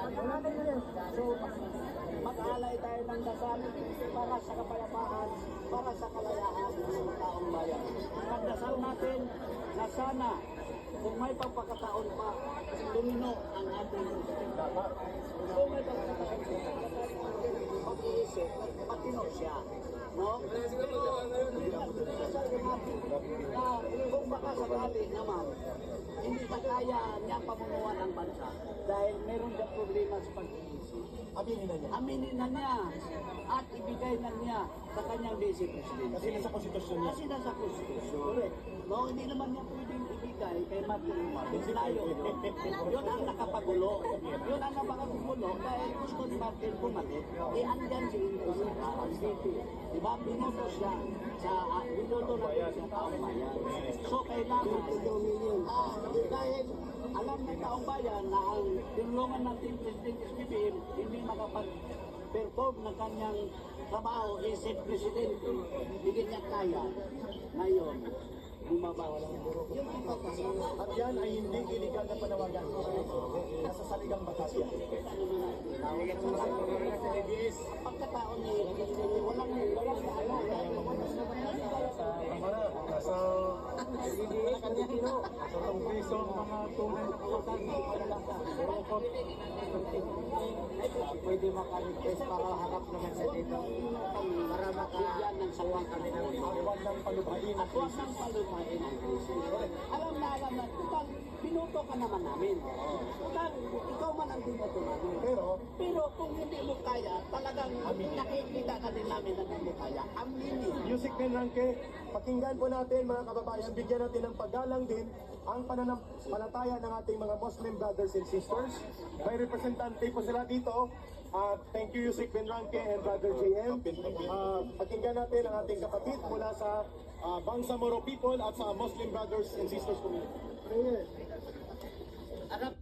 So, mag-alay tayo ng dasal para sa kapayapaan, para sa kalayaan ng taong bayan. Pagdasal natin na sana kung may pagkakataon pa, lumino ang ating dapat. Kung may pagkakataon pa, mag-iisip, matino siya. No? Sasabi natin na kung baka sakali naman, hindi na kaya niya pamunuan ang bansa dahil meron siyang problema sa pag-iisip. Aminin na niya. Aminin na niya at ibigay na niya sa kanyang vice president. Kasi nasa konstitusyon niya. Kasi nasa konstitusyon. No, hindi naman niya pwedeng ibigay kay Martin Romualdez. Layo yun. Yun ang nakapagulo. Yun ang nakapagulo dahil gusto ni Martin bumalik. Andyan si ang VP. Diba? Binoto siya sa binoto natin sa taong bayan. So kailangan dahil alam ng taong bayan na ang tulungan natin President SBBM hindi makapag-perform ng kanyang trabaho isip Presidente, hindi niya kaya ngayon bumabawa ng yung At yan ay hindi iligal na panawagan. Nasa saligang batas yan. pagkataon ni walang Sa kamara, nasa Pilipino, sa Kongreso ang mga tunay na kawasan. pwede maka-request para harap naman sa dito para makabigyan ng sawang kami ng Huwag nang palubain at huwag nang palupain ang krisis. Alam na, total, binuto ka naman namin. Total, ikaw man ang binuto namin. Pero kung hindi mo kaya, talagang nakikita ka din namin na hindi mo kaya. Aminin. Yusik Benranque, pakinggan po natin mga kababayan, bigyan natin ng paggalang din ang pananampalataya ng ating mga Muslim brothers and sisters. May representante po sila dito. Thank you Yusik Benranque and Brother JM. Pakinggan natin ang ating kapatid mula sa Bangsamoro people at sa Muslim brothers and sisters community. Harap